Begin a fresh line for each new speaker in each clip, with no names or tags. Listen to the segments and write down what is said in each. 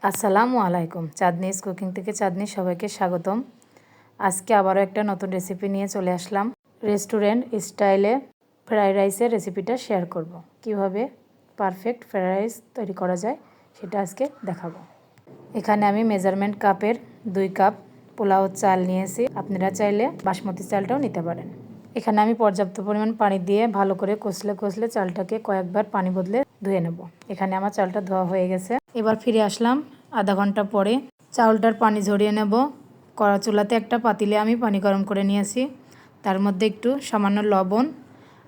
আসসালামু আলাইকুম। চাঁদনিস কুকিং থেকে চাঁদনি সবাইকে স্বাগতম। আজকে আবারও একটা নতুন রেসিপি নিয়ে চলে আসলাম। রেস্টুরেন্ট স্টাইলে ফ্রাইড রাইসের রেসিপিটা শেয়ার করব। কিভাবে পারফেক্ট ফ্রাইড রাইস তৈরি করা যায় সেটা আজকে দেখাবো। এখানে আমি মেজারমেন্ট কাপের 2 কাপ পোলাও চাল নিয়েছি। আপনারা চাইলে বাসমতি চালটাও নিতে পারেন। এখানে আমি পর্যাপ্ত পরিমাণ পানি দিয়ে ভালো করে কষলে চালটাকে কয়েকবার পানি বদলে ধুয়ে নেব। এখানে আমার চালটা ধোয়া হয়ে গেছে। এবার ফিরে আসলাম আধা ঘন্টা পরে। চাউলটার পানি ঝরিয়ে নেব। কড়া চুলাতে একটা পাতিলে আমি পানি গরম করে নিয়েছি। তার মধ্যে একটু সামান্য লবণ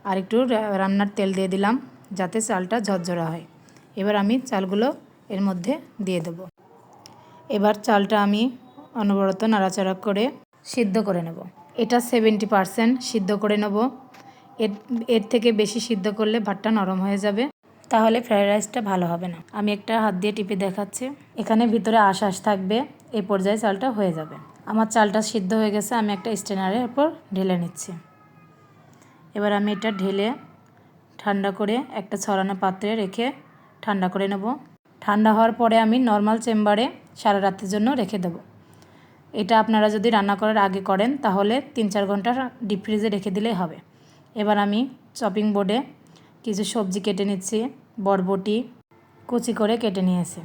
আর একটু রান্নার তেল দিয়ে দিলাম যাতে চালটা ঝরঝরা হয়। এবার আমি চালগুলো এর মধ্যে দিয়ে দেব। এবার চালটা আমি অনবরত নাড়াচাড়া করে সিদ্ধ করে নেব। এটা 70% সিদ্ধ করে নেব। এর থেকে বেশি সিদ্ধ করলে ভাতটা নরম হয়ে যাবে, তাহলে ফ্রাইড রাইসটা ভালো হবে না। আমি একটা হাত দিয়ে টিপে দেখাচ্ছি। এখানে ভিতরে আঁশ থাকবে। এই পর্যায়ে চালটা হয়ে যাবে। আমার চালটা সিদ্ধ হয়ে গেছে। আমি একটা স্ট্রেনারের উপর ঢেলে নিচ্ছি। এবার আমি এটা ঢেলে ঠান্ডা করে একটা ছড়ানো পাত্রে রেখে ঠান্ডা করে নেব। ঠান্ডা হওয়ার পরে আমি নর্মাল চেম্বারে সারা রাতের জন্য রেখে দেব। এটা আপনারা যদি রান্না করার আগে করেন তাহলে 3-4 ঘন্টা ডিপ ফ্রিজে রেখে দিলেই হবে। এবার আমি চপিং বোর্ডে কিছু সবজি কেটে নিচ্ছি। বরবটি কুচি করে কেটে নিয়েছি।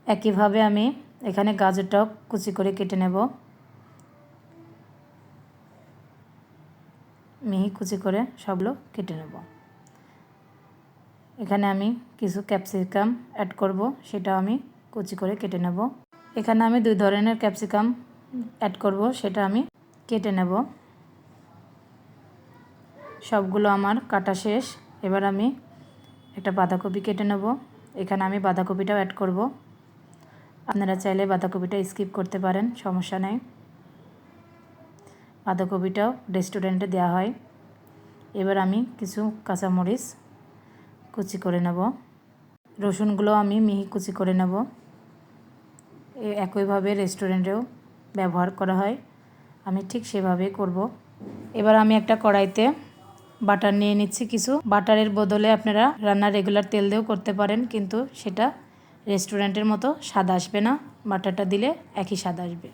একইভাবে আমি এখানে গাজরটাও কুচি করে কেটে নেব। মিহি কুচি করে সবগুলো কেটে নেব। এখানে আমি কিছু ক্যাপসিকাম অ্যাড করব, সেটাও আমি কুচি করে কেটে নেব। এখানে আমি 2 ধরনের ক্যাপসিকাম অ্যাড করব, সেটা আমি কেটে নেব। সবগুলো আমার কাটা শেষ। এবার আমি একটা বাঁধাকপি কেটে নেব। এখানে আমি বাঁধাকপিটাও অ্যাড করব। আপনারা চাইলে বাঁধাকপিটা স্কিপ করতে পারেন, সমস্যা নেই। বাঁধাকপিটাও রেস্টুরেন্টে দেওয়া হয়। এবার আমি কিছু কাঁচামরিচ কুচি করে নেব। রসুনগুলো আমি মিহি কুচি করে নেব। একইভাবে রেস্টুরেন্টেও ব্যবহার করা হয়, আমি ঠিক সেভাবেই করব। এবার আমি একটা কড়াইতে বাটার নিয়ে নিচ্ছি কিছু। বাটারের বদলে আপনারা রান্নার রেগুলার তেল দিয়েও করতে পারেন, কিন্তু সেটা রেস্টুরেন্টের মতো স্বাদ আসবে না। বাটারটা দিলে একই স্বাদ আসবে।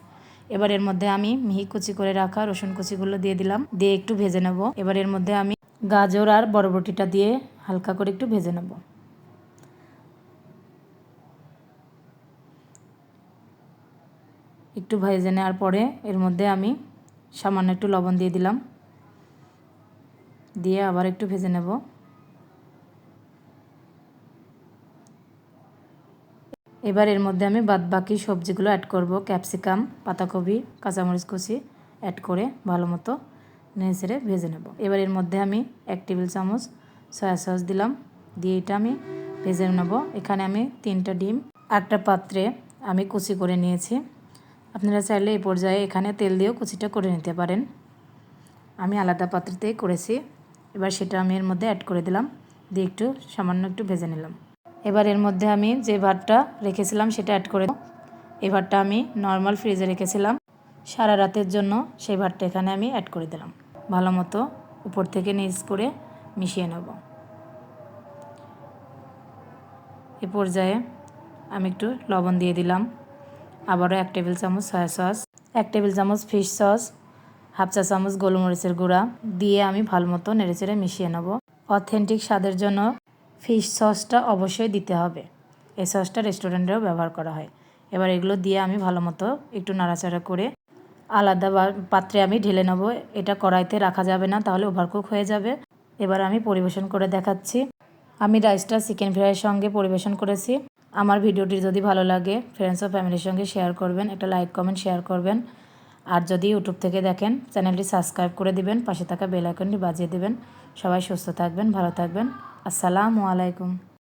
এবার এর মধ্যে আমি মিহি কুচি করে রাখা রসুন কুচিগুলো দিয়ে দিলাম, দিয়ে একটু ভেজে নেব। এবার এর মধ্যে আমি গাজর আর বরবটিটা দিয়ে হালকা করে একটু ভেজে নেব। একটু ভেজে নেওয়ার পরে এর মধ্যে আমি সামান্য একটু লবণ দিয়ে দিলাম, দিয়ে আবার একটু ভেজে নেব। এবার এর মধ্যে আমি বাদবাকি সবজিগুলো অ্যাড করব। ক্যাপসিকাম, পাতাকপি, কাঁচামরিচ কুচি অ্যাড করে ভালো মতো নেড়ে ভেজে নেব। এবার এর মধ্যে আমি 1 টেবিল চামচ সয়া সস দিলাম, দিয়ে এটা আমি ভেজে নেব। এখানে আমি 3টা ডিম একটা পাত্রে আমি কুচি করে নিয়েছি। আপনারা চাইলে এই পর্যায়ে এখানে তেল দিয়েও কুচিটা করে নিতে পারেন। আমি আলাদা পাত্রতেই করেছি। এবার সেটা আমি এর মধ্যে অ্যাড করে দিলাম, দিয়ে একটু সামান্য একটু ভেজে নিলাম। এবার এর মধ্যে আমি যে ভাতটা রেখেছিলাম সেটা অ্যাড করে। এই ভাতটা আমি নর্মাল ফ্রিজে রেখেছিলাম সারা রাতের জন্য। সেই ভাতটা এখানে আমি অ্যাড করে দিলাম। ভালো মতো উপর থেকে নিচ করে মিশিয়ে নেব। এ পর্যায়ে আমি একটু লবণ দিয়ে দিলাম। আবারও 1 টেবিল চামচ সয়া সস, 1 টেবিল চামচ ফিশ সস, হাফ চা চামচ গোলমরিচের গুঁড়া দিয়ে আমি ভালো মতো নেড়েচেড়ে মিশিয়ে নেব। অথেন্টিক স্বাদের জন্য ফিশ সসটা অবশ্যই দিতে হবে। এই সসটা রেস্টুরেন্টেও ব্যবহার করা হয়। এবার এগুলো দিয়ে আমি ভালো মতো একটু নাড়াচাড়া করে আলাদা পাত্রে আমি ঢেলে নেব। এটা কড়াইতে রাখা যাবে না, তাহলে ওভারকুক হয়ে যাবে। এবার আমি পরিবেশন করে দেখাচ্ছি। আমি রাইসটা চিকেন ফ্রাইয়ের সঙ্গে পরিবেশন করেছি। আমার ভিডিওটি যদি ভালো লাগে ফ্রেন্ডস ও ফ্যামিলির সঙ্গে শেয়ার করবেন, একটা লাইক কমেন্ট শেয়ার করবেন। আর যদি ইউটিউব থেকে দেখেন চ্যানেলটি সাবস্ক্রাইব করে দিবেন, পাশে থাকা বেল আইকনটি বাজিয়ে দিবেন। সবাই সুস্থ থাকবেন, ভালো থাকবেন। আসসালামু আলাইকুম।